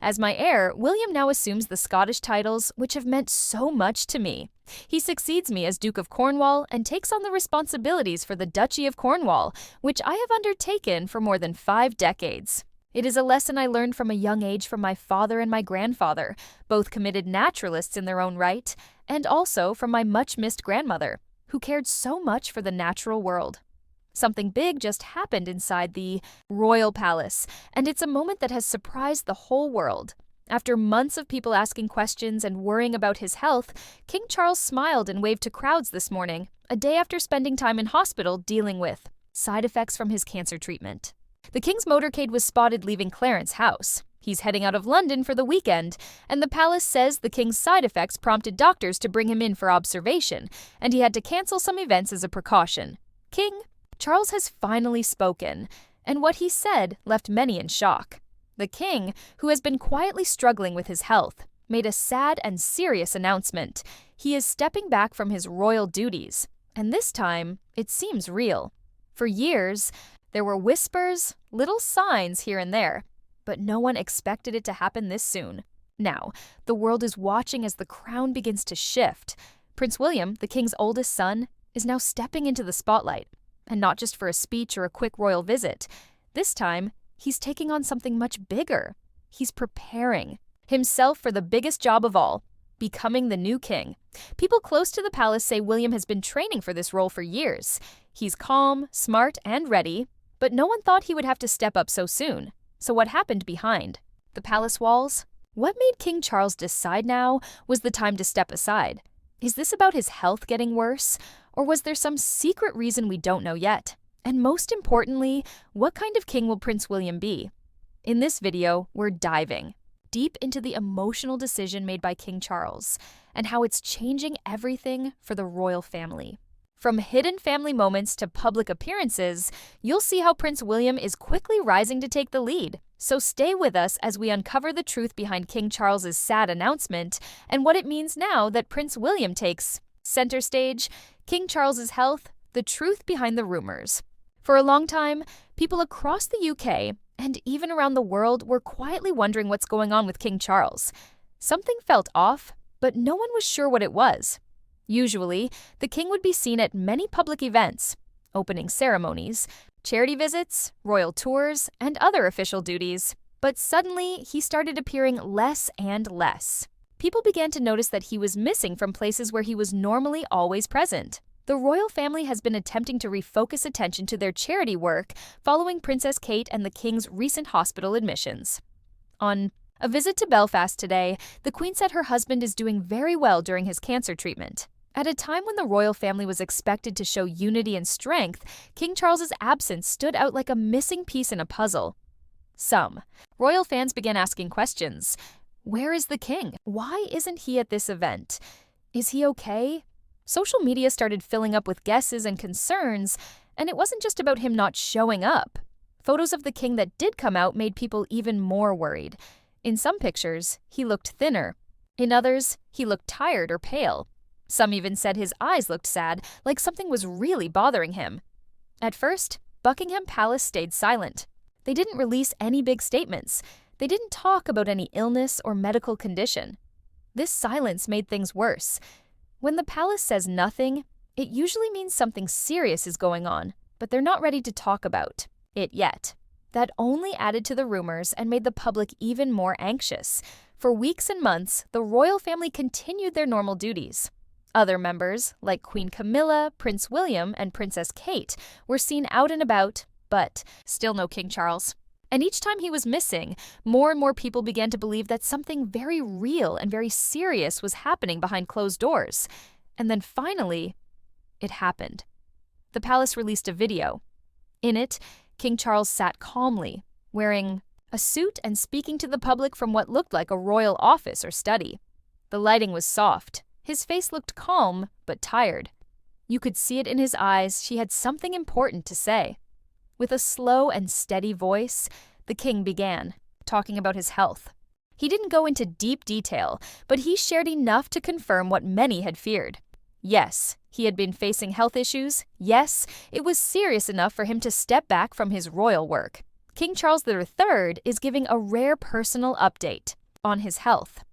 As my heir, William now assumes the Scottish titles, which have meant so much to me. He succeeds me as Duke of Cornwall and takes on the responsibilities for the Duchy of Cornwall, which I have undertaken for more than 5 decades. It is a lesson I learned from a young age from my father and my grandfather, both committed naturalists in their own right, and also from my much-missed grandmother, who cared so much for the natural world. Something big just happened inside the royal palace, and it's a moment that has surprised the whole world. After months of people asking questions and worrying about his health, King Charles smiled and waved to crowds this morning, a day after spending time in hospital dealing with side effects from his cancer treatment. The King's motorcade was spotted leaving Clarence House. He's heading out of London for the weekend, and the palace says the King's side effects prompted doctors to bring him in for observation, and he had to cancel some events as a precaution. King Charles has finally spoken, and what he said left many in shock. The King, who has been quietly struggling with his health, made a sad and serious announcement. He is stepping back from his royal duties, and this time, it seems real. For years, there were whispers, little signs here and there, but no one expected it to happen this soon. Now, the world is watching as the crown begins to shift. Prince William, the King's oldest son, is now stepping into the spotlight. And not just for a speech or a quick royal visit. This time, he's taking on something much bigger. He's preparing himself for the biggest job of all, becoming the new king. People close to the palace say William has been training for this role for years. He's calm, smart, and ready, but no one thought he would have to step up so soon. So what happened behind the palace walls? What made King Charles decide now was the time to step aside? Is this about his health getting worse? Or was there some secret reason we don't know yet? And most importantly, what kind of king will Prince William be? In this video, we're diving deep into the emotional decision made by King Charles and how it's changing everything for the royal family. From hidden family moments to public appearances, you'll see how Prince William is quickly rising to take the lead. So stay with us as we uncover the truth behind King Charles's sad announcement and what it means now that Prince William takes center stage. King Charles's health, the truth behind the rumors. For a long time, people across the UK and even around the world were quietly wondering what's going on with King Charles. Something felt off, but no one was sure what it was. Usually, the king would be seen at many public events, opening ceremonies, charity visits, royal tours, and other official duties. But suddenly, he started appearing less and less. People began to notice that he was missing from places where he was normally always present. The royal family has been attempting to refocus attention to their charity work following Princess Kate and the King's recent hospital admissions. On a visit to Belfast today, the Queen said her husband is doing very well during his cancer treatment. At a time when the royal family was expected to show unity and strength, King Charles's absence stood out like a missing piece in a puzzle. Some royal fans began asking questions. Where is the king? Why isn't he at this event? Is he okay? Social media started filling up with guesses and concerns, and it wasn't just about him not showing up. Photos of the king that did come out made people even more worried. In some pictures, he looked thinner. In others, he looked tired or pale. Some even said his eyes looked sad, like something was really bothering him. At first, Buckingham Palace stayed silent. They didn't release any big statements. They didn't talk about any illness or medical condition. This silence made things worse. When the palace says nothing, it usually means something serious is going on, but they're not ready to talk about it yet. That only added to the rumors and made the public even more anxious. For weeks and months, the royal family continued their normal duties. Other members, like Queen Camilla, Prince William, and Princess Kate, were seen out and about, but still no King Charles. And each time he was missing, more and more people began to believe that something very real and very serious was happening behind closed doors. And then finally, it happened. The palace released a video. In it, King Charles sat calmly, wearing a suit and speaking to the public from what looked like a royal office or study. The lighting was soft. His face looked calm, but tired. You could see it in his eyes. She had something important to say. With a slow and steady voice, the king began, talking about his health. He didn't go into deep detail, but he shared enough to confirm what many had feared. Yes, he had been facing health issues. Yes, it was serious enough for him to step back from his royal work. King Charles III is giving a rare personal update on his health.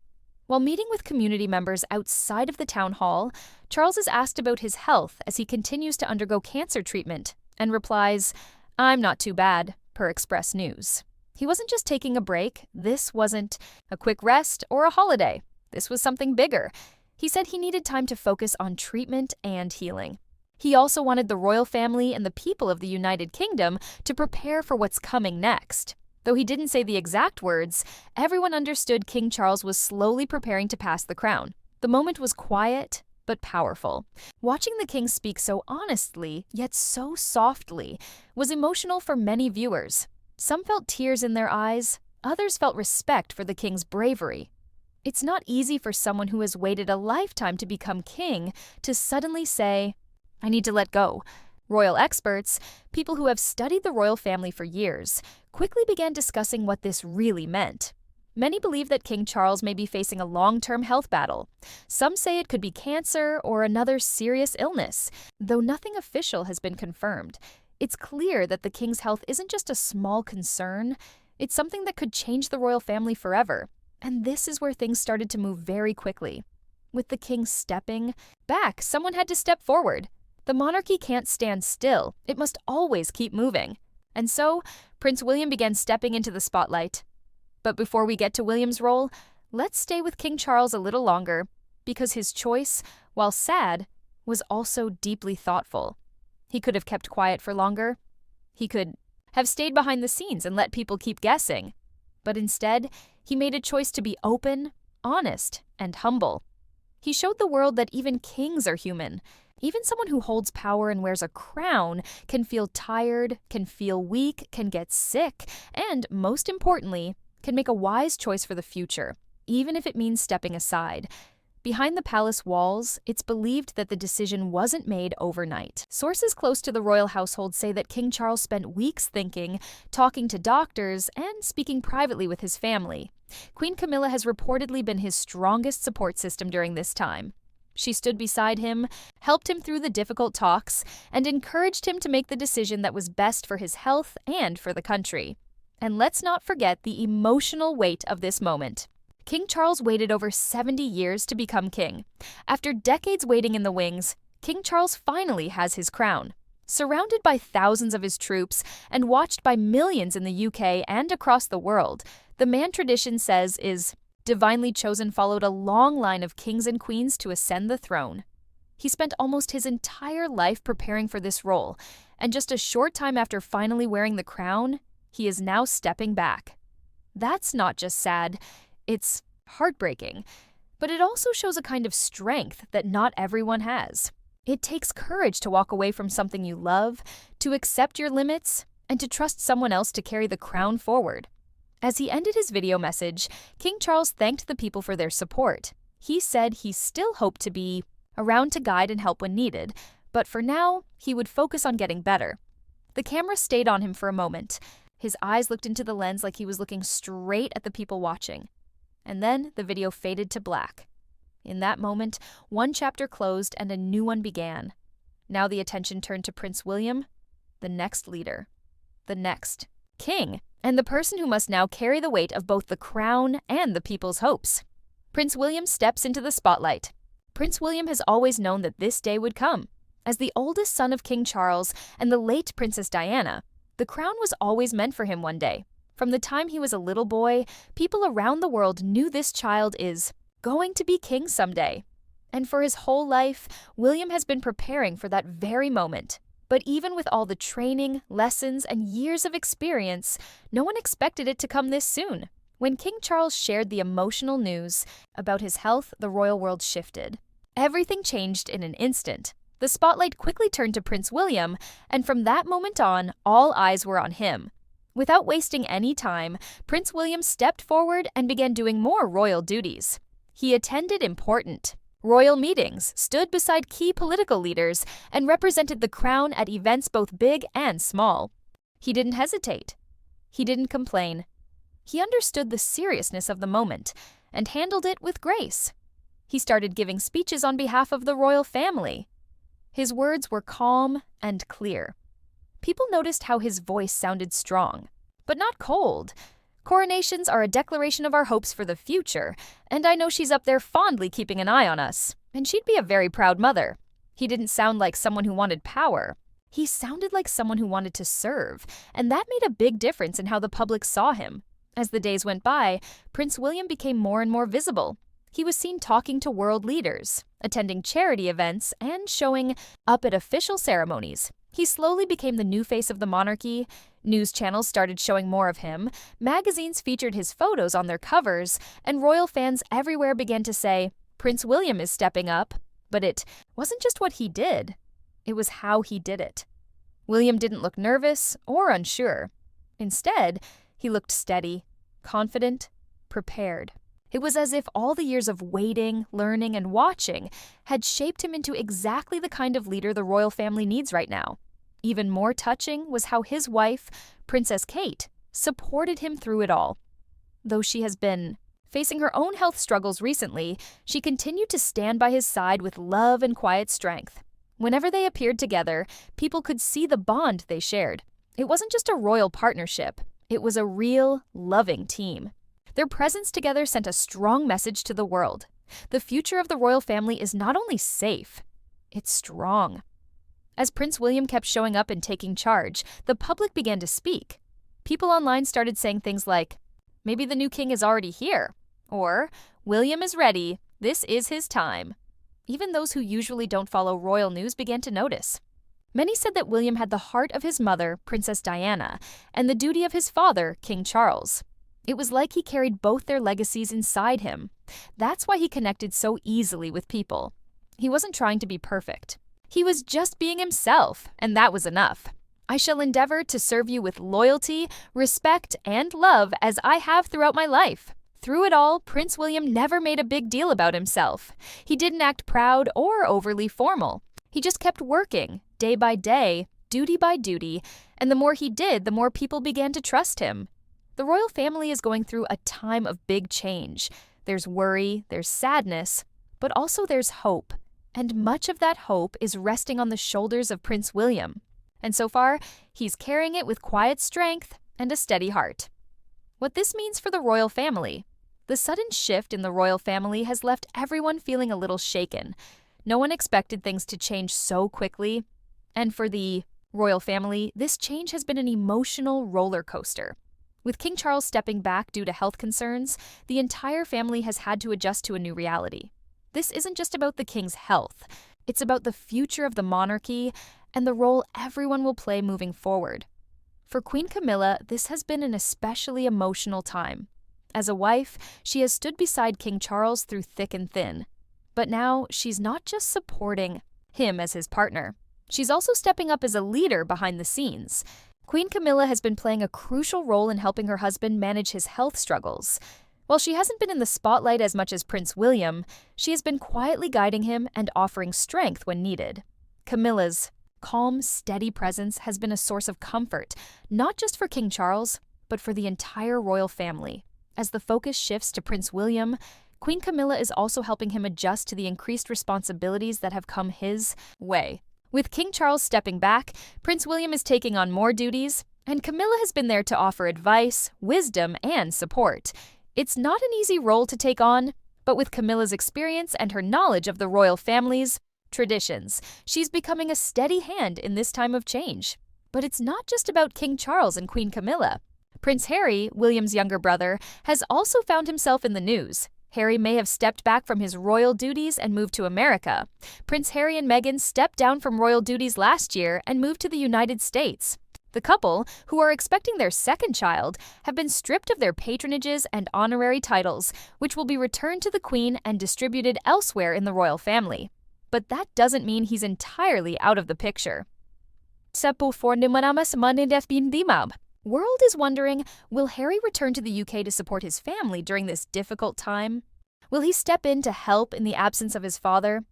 While meeting with community members outside of the town hall, Charles is asked about his health as he continues to undergo cancer treatment and replies, "I'm not too bad," per Express News. He wasn't just taking a break. This wasn't a quick rest or a holiday. This was something bigger. He said he needed time to focus on treatment and healing. He also wanted the royal family and the people of the United Kingdom to prepare for what's coming next. Though he didn't say the exact words, everyone understood King Charles was slowly preparing to pass the crown. The moment was quiet, but powerful. Watching the king speak so honestly, yet so softly, was emotional for many viewers. Some felt tears in their eyes, others felt respect for the king's bravery. It's not easy for someone who has waited a lifetime to become king to suddenly say, "I need to let go." Royal experts, people who have studied the royal family for years, quickly began discussing what this really meant. Many believe that King Charles may be facing a long-term health battle. Some say it could be cancer or another serious illness. Though nothing official has been confirmed, it's clear that the king's health isn't just a small concern, it's something that could change the royal family forever. And this is where things started to move very quickly. With the king stepping back, someone had to step forward. The monarchy can't stand still. It must always keep moving. And so, Prince William began stepping into the spotlight. But before we get to William's role, let's stay with King Charles a little longer, because his choice, while sad, was also deeply thoughtful. He could have kept quiet for longer. He could have stayed behind the scenes and let people keep guessing. But instead, he made a choice to be open, honest, and humble. He showed the world that even kings are human. Even someone who holds power and wears a crown can feel tired, can feel weak, can get sick, and, most importantly, can make a wise choice for the future, even if it means stepping aside. Behind the palace walls, it's believed that the decision wasn't made overnight. Sources close to the royal household say that King Charles spent weeks thinking, talking to doctors, and speaking privately with his family. Queen Camilla has reportedly been his strongest support system during this time. She stood beside him, helped him through the difficult talks, and encouraged him to make the decision that was best for his health and for the country. And let's not forget the emotional weight of this moment. King Charles waited over 70 years to become king. After decades waiting in the wings, King Charles finally has his crown. Surrounded by thousands of his troops and watched by millions in the UK and across the world, the man tradition says is divinely chosen followed a long line of kings and queens to ascend the throne. He spent almost his entire life preparing for this role, and just a short time after finally wearing the crown, he is now stepping back. That's not just sad, it's heartbreaking, but it also shows a kind of strength that not everyone has. It takes courage to walk away from something you love, to accept your limits, and to trust someone else to carry the crown forward. As he ended his video message, King Charles thanked the people for their support. He said he still hoped to be around to guide and help when needed, but for now, he would focus on getting better. The camera stayed on him for a moment. His eyes looked into the lens like he was looking straight at the people watching. And then the video faded to black. In that moment, one chapter closed and a new one began. Now the attention turned to Prince William, the next leader, the next king, and the person who must now carry the weight of both the crown and the people's hopes. Prince William steps into the spotlight. Prince William has always known that this day would come. As the oldest son of King Charles and the late Princess Diana, the crown was always meant for him one day. From the time he was a little boy, people around the world knew this child is going to be king someday. And for his whole life, William has been preparing for that very moment. But even with all the training, lessons, and years of experience, no one expected it to come this soon. When King Charles shared the emotional news about his health, the royal world shifted. Everything changed in an instant. The spotlight quickly turned to Prince William, and from that moment on, all eyes were on him. Without wasting any time, Prince William stepped forward and began doing more royal duties. He attended important royal meetings, stood beside key political leaders, and represented the crown at events both big and small. He didn't hesitate. He didn't complain. He understood the seriousness of the moment and handled it with grace. He started giving speeches on behalf of the royal family. His words were calm and clear. People noticed how his voice sounded strong. but not cold. Coronations are a declaration of our hopes for the future, and I know she's up there fondly keeping an eye on us, and she'd be a very proud mother. He didn't sound like someone who wanted power. He sounded like someone who wanted to serve, and that made a big difference in how the public saw him. As the days went by, Prince William became more and more visible. He was seen talking to world leaders, attending charity events, and showing up at official ceremonies. He slowly became the new face of the monarchy. News channels started showing more of him, magazines featured his photos on their covers, and royal fans everywhere began to say, "Prince William is stepping up." But it wasn't just what he did, it was how he did it. William didn't look nervous or unsure. Instead, he looked steady, confident, prepared. It was as if all the years of waiting, learning, and watching had shaped him into exactly the kind of leader the royal family needs right now. Even more touching was how his wife, Princess Kate, supported him through it all. Though she has been facing her own health struggles recently, she continued to stand by his side with love and quiet strength. Whenever they appeared together, people could see the bond they shared. It wasn't just a royal partnership, it was a real, loving team. Their presence together sent a strong message to the world. The future of the royal family is not only safe, it's strong. As Prince William kept showing up and taking charge, the public began to speak. People online started saying things like, "Maybe the new king is already here," or "William is ready, this is his time." Even those who usually don't follow royal news began to notice. Many said that William had the heart of his mother, Princess Diana, and the duty of his father, King Charles. It was like he carried both their legacies inside him. That's why he connected so easily with people. He wasn't trying to be perfect. He was just being himself, and that was enough. "I shall endeavor to serve you with loyalty, respect, and love as I have throughout my life." Through it all, Prince William never made a big deal about himself. He didn't act proud or overly formal. He just kept working, day by day, duty by duty, and the more he did, the more people began to trust him. The royal family is going through a time of big change. There's worry, there's sadness, but also there's hope. And much of that hope is resting on the shoulders of Prince William. And so far, he's carrying it with quiet strength and a steady heart. What this means for the royal family. The sudden shift in the royal family has left everyone feeling a little shaken. No one expected things to change so quickly. And for the royal family, this change has been an emotional roller coaster. With King Charles stepping back due to health concerns, the entire family has had to adjust to a new reality. This isn't just about the king's health. It's about the future of the monarchy and the role everyone will play moving forward. For Queen Camilla, this has been an especially emotional time. As a wife, she has stood beside King Charles through thick and thin. But now, she's not just supporting him as his partner. She's also stepping up as a leader behind the scenes. Queen Camilla has been playing a crucial role in helping her husband manage his health struggles. While she hasn't been in the spotlight as much as Prince William, she has been quietly guiding him and offering strength when needed. Camilla's calm, steady presence has been a source of comfort, not just for King Charles, but for the entire royal family. As the focus shifts to Prince William, Queen Camilla is also helping him adjust to the increased responsibilities that have come his way. With King Charles stepping back, Prince William is taking on more duties, and Camilla has been there to offer advice, wisdom, and support. It's not an easy role to take on, but with Camilla's experience and her knowledge of the royal family's traditions, she's becoming a steady hand in this time of change. But it's not just about King Charles and Queen Camilla. Prince Harry, William's younger brother, has also found himself in the news. Harry may have stepped back from his royal duties and moved to America. Prince Harry and Meghan stepped down from royal duties last year and moved to the United States. The couple, who are expecting their second child, have been stripped of their patronages and honorary titles, which will be returned to the Queen and distributed elsewhere in the royal family. But that doesn't mean he's entirely out of the picture. World is wondering, will Harry return to the UK to support his family during this difficult time? Will he step in to help in the absence of his father?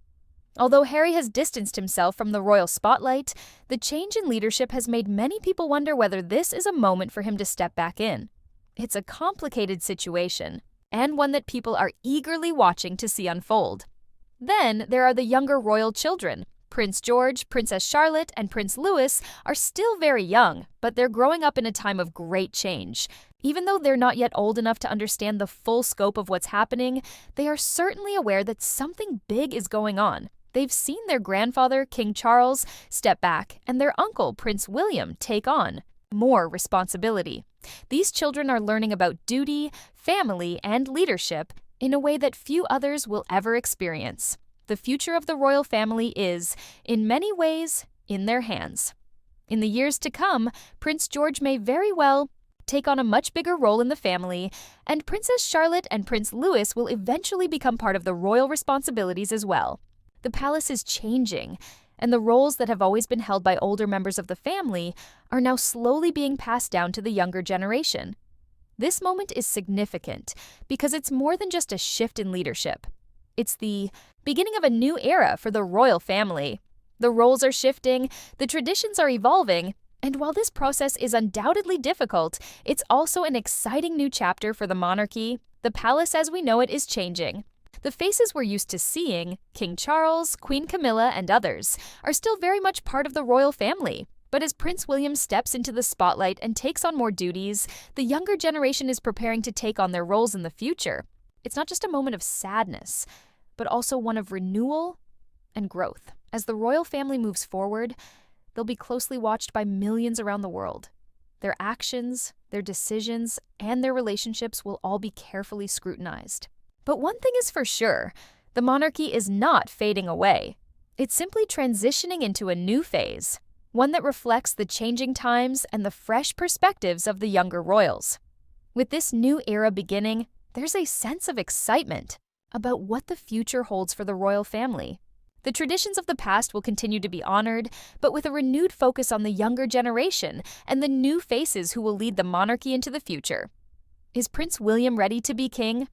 Although Harry has distanced himself from the royal spotlight, the change in leadership has made many people wonder whether this is a moment for him to step back in. It's a complicated situation, and one that people are eagerly watching to see unfold. Then there are the younger royal children. Prince George, Princess Charlotte, and Prince Louis are still very young, but they're growing up in a time of great change. Even though they're not yet old enough to understand the full scope of what's happening, they are certainly aware that something big is going on. They've seen their grandfather, King Charles, step back, and their uncle, Prince William, take on more responsibility. These children are learning about duty, family, and leadership in a way that few others will ever experience. The future of the royal family is, in many ways, in their hands. In the years to come, Prince George may very well take on a much bigger role in the family, and Princess Charlotte and Prince Louis will eventually become part of the royal responsibilities as well. The palace is changing, and the roles that have always been held by older members of the family are now slowly being passed down to the younger generation. This moment is significant because it's more than just a shift in leadership. It's the beginning of a new era for the royal family. The roles are shifting, the traditions are evolving, and while this process is undoubtedly difficult, it's also an exciting new chapter for the monarchy. The palace as we know it is changing. The faces we're used to seeing, King Charles, Queen Camilla, and others, are still very much part of the royal family. But as Prince William steps into the spotlight and takes on more duties, the younger generation is preparing to take on their roles in the future. It's not just a moment of sadness, but also one of renewal and growth. As the royal family moves forward, they'll be closely watched by millions around the world. Their actions, their decisions, and their relationships will all be carefully scrutinized. But one thing is for sure, the monarchy is not fading away. It's simply transitioning into a new phase, one that reflects the changing times and the fresh perspectives of the younger royals. With this new era beginning, there's a sense of excitement about what the future holds for the royal family. The traditions of the past will continue to be honored, but with a renewed focus on the younger generation and the new faces who will lead the monarchy into the future. Is Prince William ready to be king?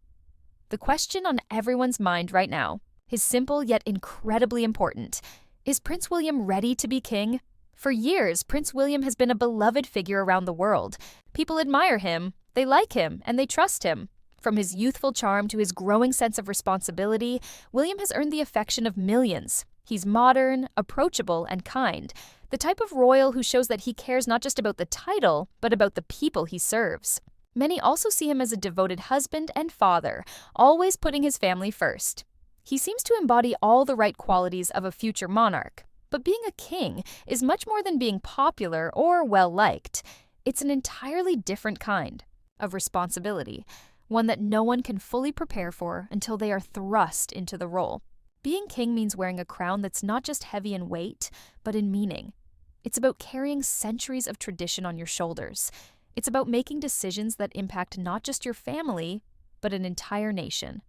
The question on everyone's mind right now is simple yet incredibly important. Is Prince William ready to be king? For years, Prince William has been a beloved figure around the world. People admire him, they like him, and they trust him. From his youthful charm to his growing sense of responsibility, William has earned the affection of millions. He's modern, approachable, and kind, the type of royal who shows that he cares not just about the title, but about the people he serves. Many also see him as a devoted husband and father, always putting his family first. He seems to embody all the right qualities of a future monarch. But being a king is much more than being popular or well-liked. It's an entirely different kind of responsibility, one that no one can fully prepare for until they are thrust into the role. Being king means wearing a crown that's not just heavy in weight, but in meaning. It's about carrying centuries of tradition on your shoulders. It's about making decisions that impact not just your family, but an entire nation,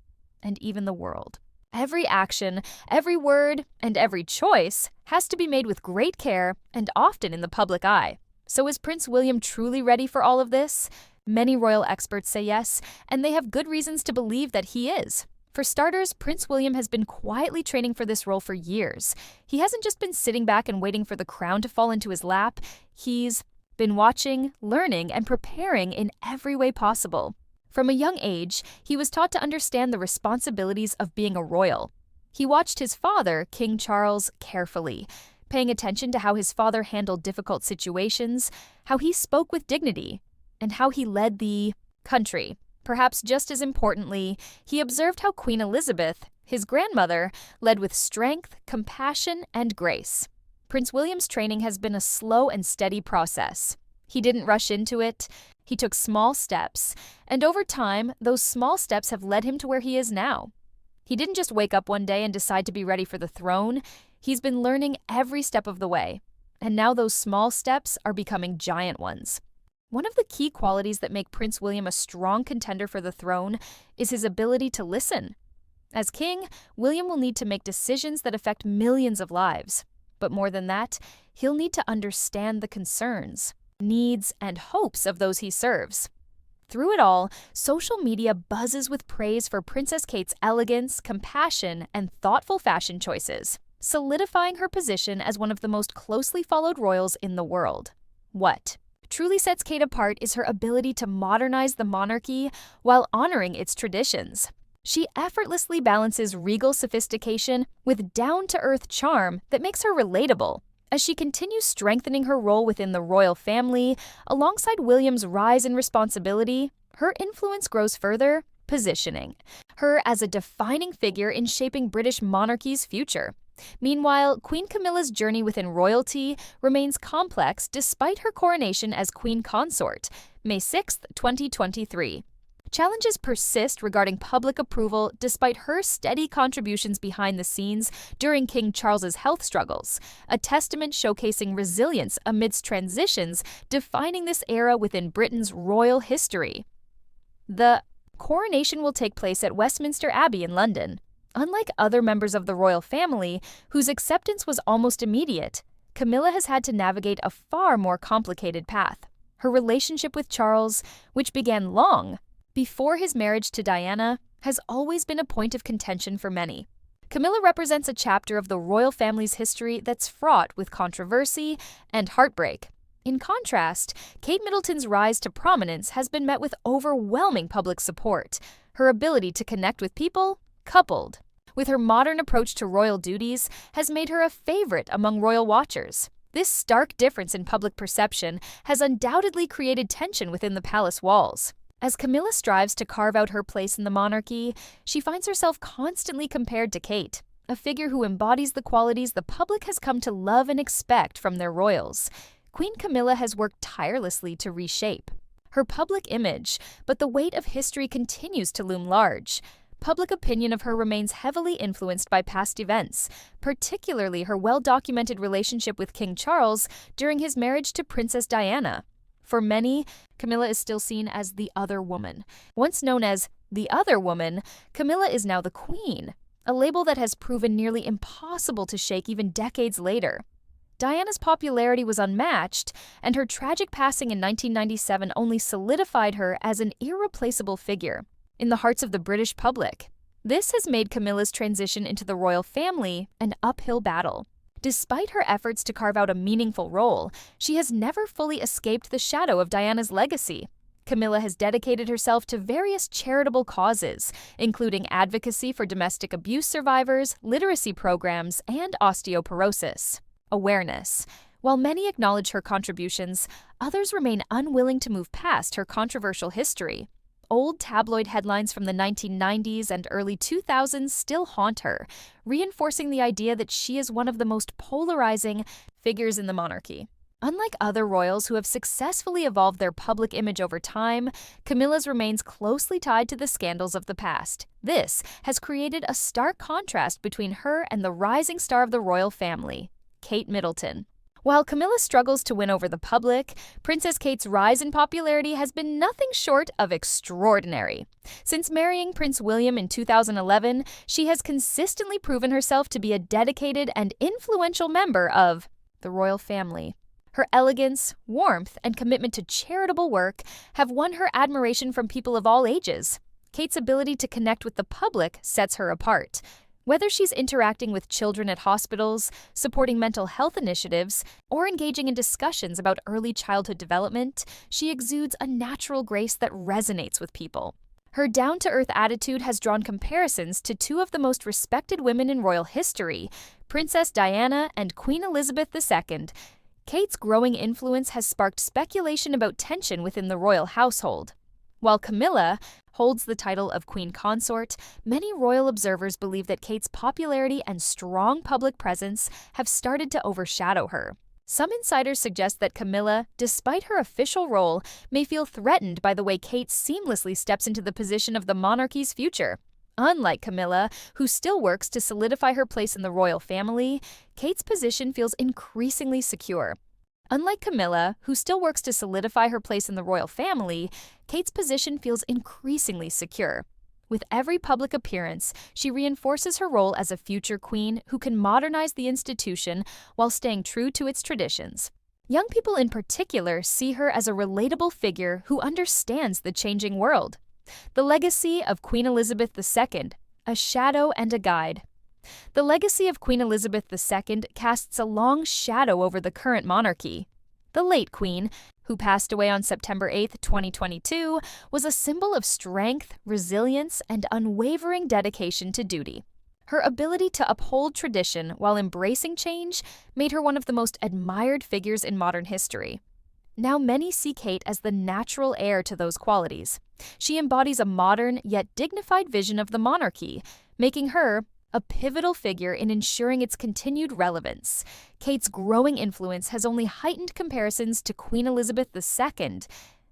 and even the world. Every action, every word, and every choice has to be made with great care and often in the public eye. So is Prince William truly ready for all of this? Many royal experts say yes, and they have good reasons to believe that he is. For starters, Prince William has been quietly training for this role for years. He hasn't just been sitting back and waiting for the crown to fall into his lap. He's been watching, learning, and preparing in every way possible. From a young age, he was taught to understand the responsibilities of being a royal. He watched his father, King Charles, carefully, paying attention to how his father handled difficult situations, how he spoke with dignity, and how he led the country. Perhaps just as importantly, he observed how Queen Elizabeth, his grandmother, led with strength, compassion, and grace. Prince William's training has been a slow and steady process. He didn't rush into it. He took small steps, and over time, those small steps have led him to where he is now. He didn't just wake up one day and decide to be ready for the throne. He's been learning every step of the way, and now those small steps are becoming giant ones. One of the key qualities that make Prince William a strong contender for the throne is his ability to listen. As king, William will need to make decisions that affect millions of lives. But more than that, he'll need to understand the concerns, needs, and hopes of those he serves. Through it all, social media buzzes with praise for Princess Kate's elegance, compassion, and thoughtful fashion choices, solidifying her position as one of the most closely followed royals in the world. What truly sets Kate apart is her ability to modernize the monarchy while honoring its traditions. She effortlessly balances regal sophistication with down-to-earth charm that makes her relatable. As she continues strengthening her role within the royal family, alongside William's rise in responsibility, her influence grows further, positioning her as a defining figure in shaping British monarchy's future. Meanwhile, Queen Camilla's journey within royalty remains complex despite her coronation as Queen Consort, May 6, 2023. Challenges persist regarding public approval despite her steady contributions behind the scenes during King Charles's health struggles, a testament showcasing resilience amidst transitions defining this era within Britain's royal history. The coronation will take place at Westminster Abbey in London. Unlike other members of the royal family, whose acceptance was almost immediate, Camilla has had to navigate a far more complicated path. Her relationship with Charles, which began long before his marriage to Diana, has always been a point of contention for many. Camilla represents a chapter of the royal family's history that's fraught with controversy and heartbreak. In contrast, Kate Middleton's rise to prominence has been met with overwhelming public support. Her ability to connect with people, coupled with her modern approach to royal duties, has made her a favorite among royal watchers. This stark difference in public perception has undoubtedly created tension within the palace walls. As Camilla strives to carve out her place in the monarchy, she finds herself constantly compared to Kate, a figure who embodies the qualities the public has come to love and expect from their royals. Queen Camilla has worked tirelessly to reshape her public image, but the weight of history continues to loom large. Public opinion of her remains heavily influenced by past events, particularly her well-documented relationship with King Charles during his marriage to Princess Diana. For many, Camilla is still seen as the other woman. Once known as the other woman, Camilla is now the queen, a label that has proven nearly impossible to shake even decades later. Diana's popularity was unmatched, and her tragic passing in 1997 only solidified her as an irreplaceable figure in the hearts of the British public. This has made Camilla's transition into the royal family an uphill battle. Despite her efforts to carve out a meaningful role, she has never fully escaped the shadow of Diana's legacy. Camilla has dedicated herself to various charitable causes, including advocacy for domestic abuse survivors, literacy programs, and osteoporosis awareness. While many acknowledge her contributions, others remain unwilling to move past her controversial history. Old tabloid headlines from the 1990s and early 2000s still haunt her, reinforcing the idea that she is one of the most polarizing figures in the monarchy. Unlike other royals who have successfully evolved their public image over time, Camilla's remains closely tied to the scandals of the past. This has created a stark contrast between her and the rising star of the royal family, Kate Middleton. While Camilla struggles to win over the public, Princess Kate's rise in popularity has been nothing short of extraordinary. Since marrying Prince William in 2011, she has consistently proven herself to be a dedicated and influential member of the royal family. Her elegance, warmth, and commitment to charitable work have won her admiration from people of all ages. Kate's ability to connect with the public sets her apart. Whether she's interacting with children at hospitals, supporting mental health initiatives, or engaging in discussions about early childhood development, she exudes a natural grace that resonates with people. Her down-to-earth attitude has drawn comparisons to two of the most respected women in royal history, Princess Diana and Queen Elizabeth II. Kate's growing influence has sparked speculation about tension within the royal household. While Camilla holds the title of Queen Consort, many royal observers believe that Kate's popularity and strong public presence have started to overshadow her. Some insiders suggest that Camilla, despite her official role, may feel threatened by the way Kate seamlessly steps into the position of the monarchy's future. Unlike Camilla, who still works to solidify her place in the royal family, Kate's position feels increasingly secure. Unlike Camilla, who still works to solidify her place in the royal family, Kate's position feels increasingly secure. With every public appearance, she reinforces her role as a future queen who can modernize the institution while staying true to its traditions. Young people in particular see her as a relatable figure who understands the changing world. The legacy of Queen Elizabeth II, a shadow and a guide. The legacy of Queen Elizabeth II casts a long shadow over the current monarchy. The late Queen, who passed away on September 8, 2022, was a symbol of strength, resilience, and unwavering dedication to duty. Her ability to uphold tradition while embracing change made her one of the most admired figures in modern history. Now many see Kate as the natural heir to those qualities. She embodies a modern yet dignified vision of the monarchy, making her a pivotal figure in ensuring its continued relevance. Kate's growing influence has only heightened comparisons to Queen Elizabeth II.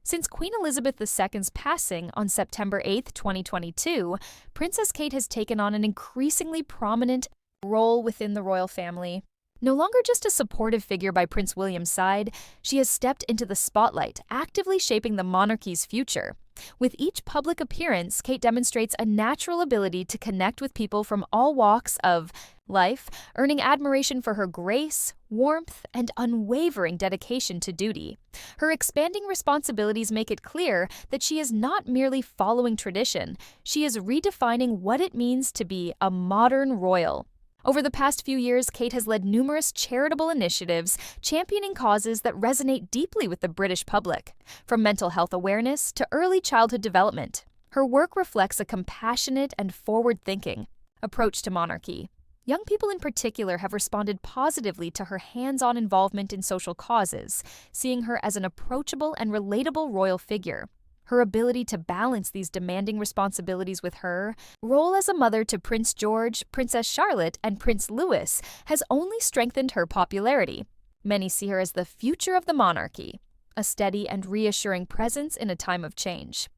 Since Queen Elizabeth II's passing on September 8, 2022, Princess Kate has taken on an increasingly prominent role within the royal family. No longer just a supportive figure by Prince William's side, she has stepped into the spotlight, actively shaping the monarchy's future. With each public appearance, Kate demonstrates a natural ability to connect with people from all walks of life, earning admiration for her grace, warmth, and unwavering dedication to duty. Her expanding responsibilities make it clear that she is not merely following tradition, she is redefining what it means to be a modern royal. Over the past few years, Kate has led numerous charitable initiatives championing causes that resonate deeply with the British public, from mental health awareness to early childhood development. Her work reflects a compassionate and forward-thinking approach to monarchy. Young people in particular have responded positively to her hands-on involvement in social causes, seeing her as an approachable and relatable royal figure. Her ability to balance these demanding responsibilities with her role as a mother to Prince George, Princess Charlotte, and Prince Louis has only strengthened her popularity. Many see her as the future of the monarchy, a steady and reassuring presence in a time of change.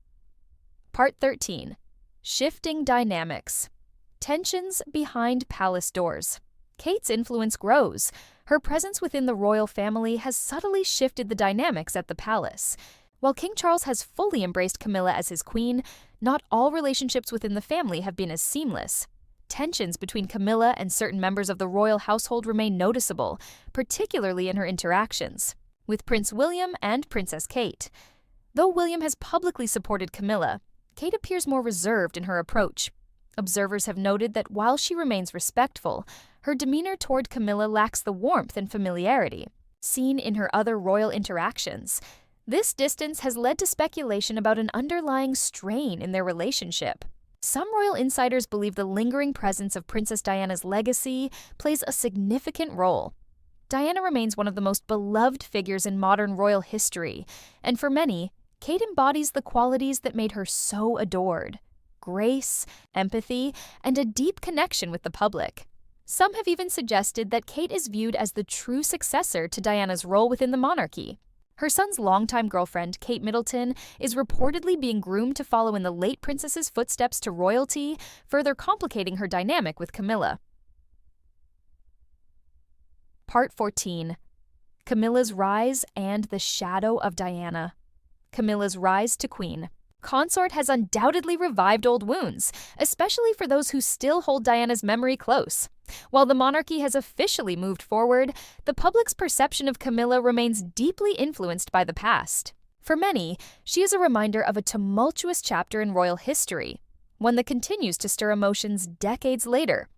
Part 13. Shifting Dynamics. Tensions behind palace doors. Kate's influence grows. Her presence within the royal family has subtly shifted the dynamics at the palace. While King Charles has fully embraced Camilla as his queen, not all relationships within the family have been as seamless. Tensions between Camilla and certain members of the royal household remain noticeable, particularly in her interactions with Prince William and Princess Kate. Though William has publicly supported Camilla, Kate appears more reserved in her approach. Observers have noted that while she remains respectful, her demeanor toward Camilla lacks the warmth and familiarity seen in her other royal interactions. This distance has led to speculation about an underlying strain in their relationship. Some royal insiders believe the lingering presence of Princess Diana's legacy plays a significant role. Diana remains one of the most beloved figures in modern royal history, and for many, Kate embodies the qualities that made her so adored: grace, empathy, and a deep connection with the public. Some have even suggested that Kate is viewed as the true successor to Diana's role within the monarchy. Her son's longtime girlfriend, Kate Middleton, is reportedly being groomed to follow in the late princess's footsteps to royalty, further complicating her dynamic with Camilla. Part 14. Camilla's Rise and the Shadow of Diana. Camilla's rise to queen. Consort has undoubtedly revived old wounds, especially for those who still hold Diana's memory close. While the monarchy has officially moved forward, the public's perception of Camilla remains deeply influenced by the past. For many, she is a reminder of a tumultuous chapter in royal history, one that continues to stir emotions decades later.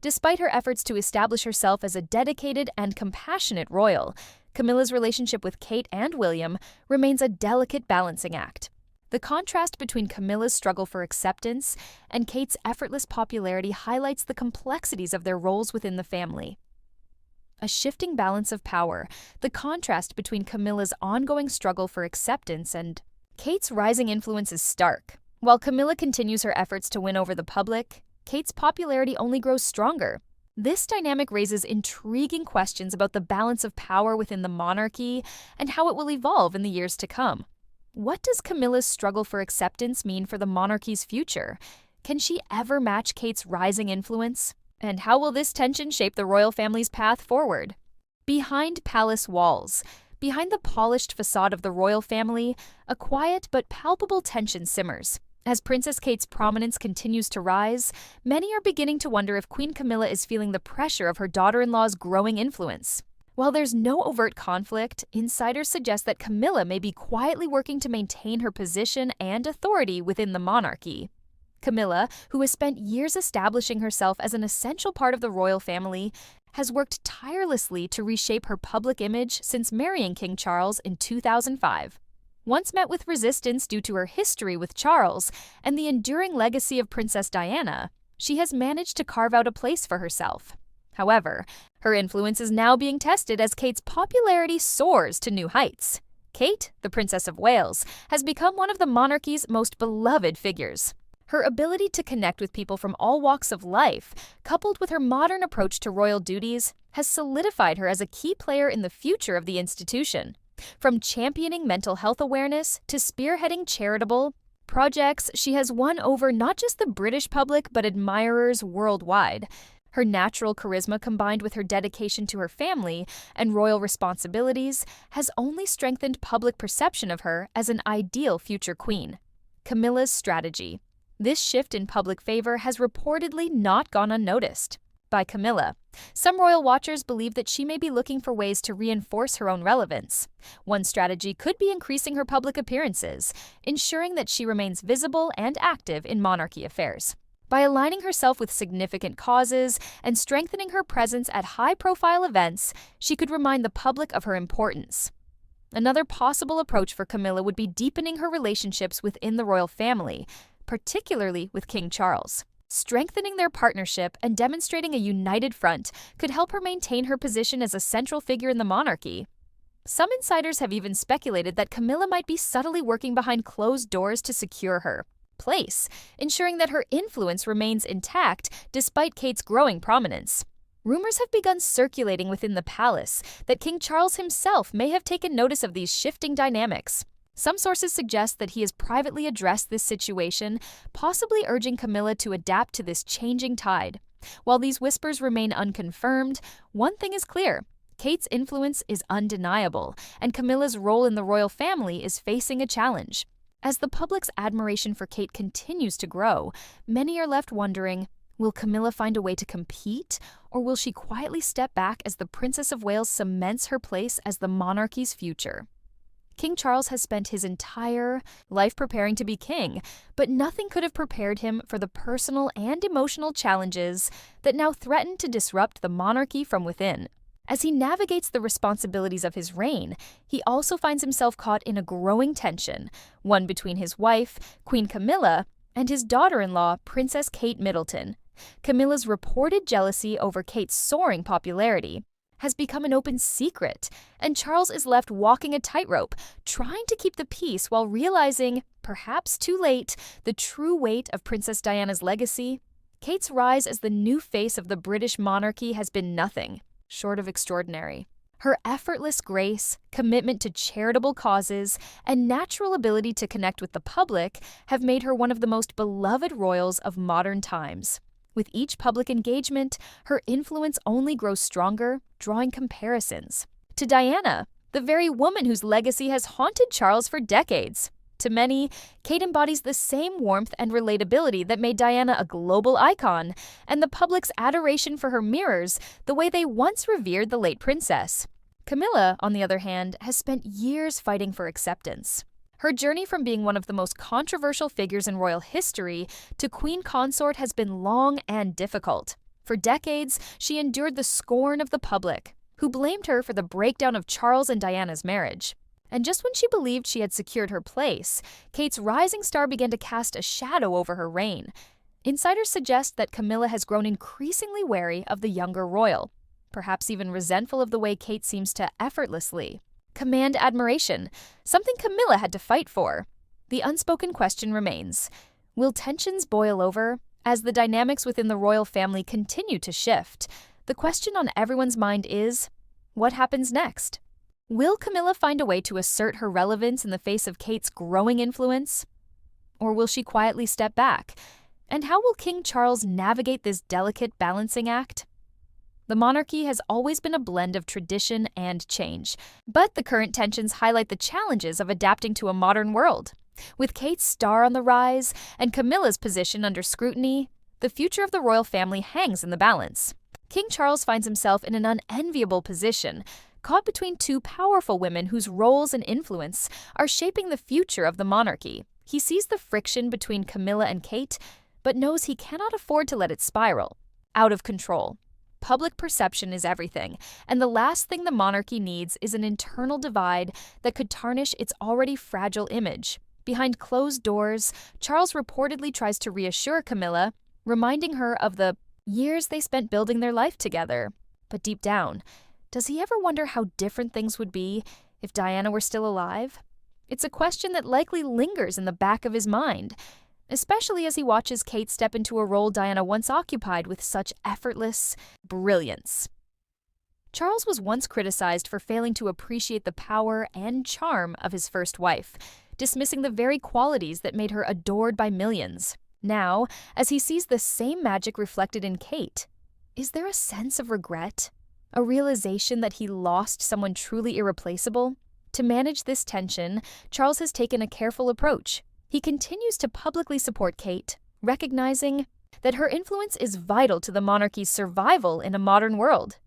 Despite her efforts to establish herself as a dedicated and compassionate royal, Camilla's relationship with Kate and William remains a delicate balancing act. The contrast between Camilla's struggle for acceptance and Kate's effortless popularity highlights the complexities of their roles within the family. A shifting balance of power, the contrast between Camilla's ongoing struggle for acceptance and Kate's rising influence is stark. While Camilla continues her efforts to win over the public, Kate's popularity only grows stronger. This dynamic raises intriguing questions about the balance of power within the monarchy and how it will evolve in the years to come. What does Camilla's struggle for acceptance mean for the monarchy's future? Can she ever match Kate's rising influence? And how will this tension shape the royal family's path forward? Behind palace walls, behind the polished facade of the royal family, a quiet but palpable tension simmers. As Princess Kate's prominence continues to rise, many are beginning to wonder if Queen Camilla is feeling the pressure of her daughter-in-law's growing influence. While there's no overt conflict, insiders suggest that Camilla may be quietly working to maintain her position and authority within the monarchy. Camilla, who has spent years establishing herself as an essential part of the royal family, has worked tirelessly to reshape her public image since marrying King Charles in 2005. Once met with resistance due to her history with Charles and the enduring legacy of Princess Diana, she has managed to carve out a place for herself. However, her influence is now being tested as Kate's popularity soars to new heights. Kate, the Princess of Wales, has become one of the monarchy's most beloved figures. Her ability to connect with people from all walks of life, coupled with her modern approach to royal duties, has solidified her as a key player in the future of the institution. From championing mental health awareness to spearheading charitable projects, she has won over not just the British public but admirers worldwide. Her natural charisma combined with her dedication to her family and royal responsibilities has only strengthened public perception of her as an ideal future queen. Camilla's strategy. This shift in public favor has reportedly not gone unnoticed. By Camilla, some royal watchers believe that she may be looking for ways to reinforce her own relevance. One strategy could be increasing her public appearances, ensuring that she remains visible and active in monarchy affairs. By aligning herself with significant causes and strengthening her presence at high-profile events, she could remind the public of her importance. Another possible approach for Camilla would be deepening her relationships within the royal family, particularly with King Charles. Strengthening their partnership and demonstrating a united front could help her maintain her position as a central figure in the monarchy. Some insiders have even speculated that Camilla might be subtly working behind closed doors to secure her place, ensuring that her influence remains intact despite Kate's growing prominence. Rumors have begun circulating within the palace that King Charles himself may have taken notice of these shifting dynamics. Some sources suggest that he has privately addressed this situation, possibly urging Camilla to adapt to this changing tide. While these whispers remain unconfirmed, one thing is clear: Kate's influence is undeniable, and Camilla's role in the royal family is facing a challenge. As the public's admiration for Kate continues to grow, many are left wondering, will Camilla find a way to compete, or will she quietly step back as the Princess of Wales cements her place as the monarchy's future? King Charles has spent his entire life preparing to be king, but nothing could have prepared him for the personal and emotional challenges that now threaten to disrupt the monarchy from within. As he navigates the responsibilities of his reign, he also finds himself caught in a growing tension, one between his wife, Queen Camilla, and his daughter-in-law, Princess Kate Middleton. Camilla's reported jealousy over Kate's soaring popularity has become an open secret, and Charles is left walking a tightrope, trying to keep the peace while realizing, perhaps too late, the true weight of Princess Diana's legacy. Kate's rise as the new face of the British monarchy has been nothing short of extraordinary. Her effortless grace, commitment to charitable causes, and natural ability to connect with the public have made her one of the most beloved royals of modern times. With each public engagement, her influence only grows stronger, drawing comparisons to Diana, the very woman whose legacy has haunted Charles for decades. To many, Kate embodies the same warmth and relatability that made Diana a global icon, and the public's adoration for her mirrors the way they once revered the late princess. Camilla, on the other hand, has spent years fighting for acceptance. Her journey from being one of the most controversial figures in royal history to queen consort has been long and difficult. For decades, she endured the scorn of the public, who blamed her for the breakdown of Charles and Diana's marriage. And just when she believed she had secured her place, Kate's rising star began to cast a shadow over her reign. Insiders suggest that Camilla has grown increasingly wary of the younger royal, perhaps even resentful of the way Kate seems to effortlessly command admiration, something Camilla had to fight for. The unspoken question remains: will tensions boil over as the dynamics within the royal family continue to shift? The question on everyone's mind is, what happens next? Will Camilla find a way to assert her relevance in the face of Kate's growing influence? Or will she quietly step back? And how will King Charles navigate this delicate balancing act? The monarchy has always been a blend of tradition and change, but the current tensions highlight the challenges of adapting to a modern world. With Kate's star on the rise and Camilla's position under scrutiny, the future of the royal family hangs in the balance. King Charles finds himself in an unenviable position, caught between two powerful women whose roles and influence are shaping the future of the monarchy. He sees the friction between Camilla and Kate, but knows he cannot afford to let it spiral out of control. Public perception is everything, and the last thing the monarchy needs is an internal divide that could tarnish its already fragile image. Behind closed doors, Charles reportedly tries to reassure Camilla, reminding her of the years they spent building their life together. But deep down, does he ever wonder how different things would be if Diana were still alive? It's a question that likely lingers in the back of his mind, especially as he watches Kate step into a role Diana once occupied with such effortless brilliance. Charles was once criticized for failing to appreciate the power and charm of his first wife, dismissing the very qualities that made her adored by millions. Now, as he sees the same magic reflected in Kate, is there a sense of regret? A realization that he lost someone truly irreplaceable? To manage this tension, Charles has taken a careful approach. He continues to publicly support Kate, recognizing that her influence is vital to the monarchy's survival in a modern world.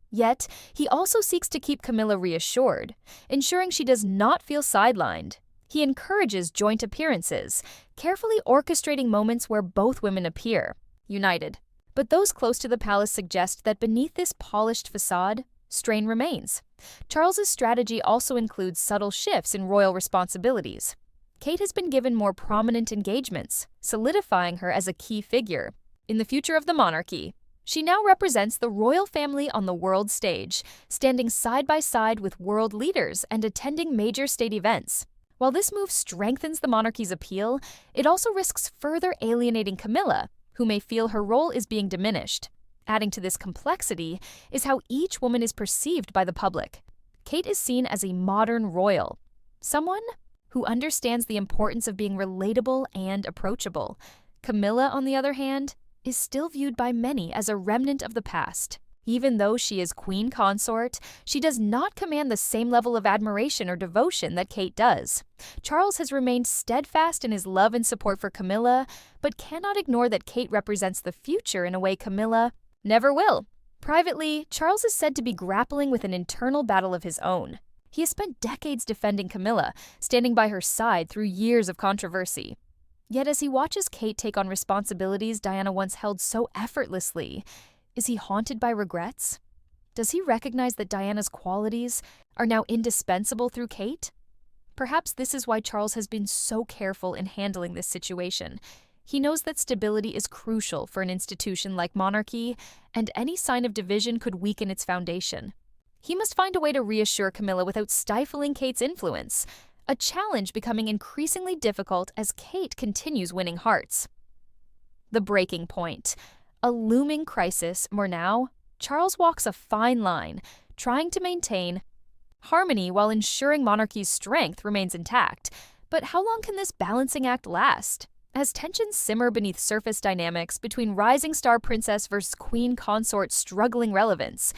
Yet, he also seeks to keep Camilla reassured, ensuring she does not feel sidelined. He encourages joint appearances, carefully orchestrating moments where both women appear, united. But those close to the palace suggest that beneath this polished facade, strain remains. Charles's strategy also includes subtle shifts in royal responsibilities. Kate has been given more prominent engagements, solidifying her as a key figure. In the future of the monarchy, she now represents the royal family on the world stage, standing side by side with world leaders and attending major state events. While this move strengthens the monarchy's appeal, it also risks further alienating Camilla, who may feel her role is being diminished. Adding to this complexity is how each woman is perceived by the public. Kate is seen as a modern royal, someone who understands the importance of being relatable and approachable. Camilla, on the other hand, is still viewed by many as a remnant of the past. Even though she is queen consort, she does not command the same level of admiration or devotion that Kate does. Charles has remained steadfast in his love and support for Camilla, but cannot ignore that Kate represents the future in a way Camilla never will. Privately, Charles is said to be grappling with an internal battle of his own. He has spent decades defending Camilla, standing by her side through years of controversy. Yet as he watches Kate take on responsibilities Diana once held so effortlessly, is he haunted by regrets? Does he recognize that Diana's qualities are now indispensable through Kate? Perhaps this is why Charles has been so careful in handling this situation. He knows that stability is crucial for an institution like monarchy, and any sign of division could weaken its foundation. He must find a way to reassure Camilla without stifling Kate's influence, a challenge becoming increasingly difficult as Kate continues winning hearts. The breaking point. A looming crisis, or now, Charles walks a fine line, trying to maintain harmony while ensuring monarchy's strength remains intact. But how long can this balancing act last? As tensions simmer beneath surface dynamics between rising star princess versus queen consort struggling relevance,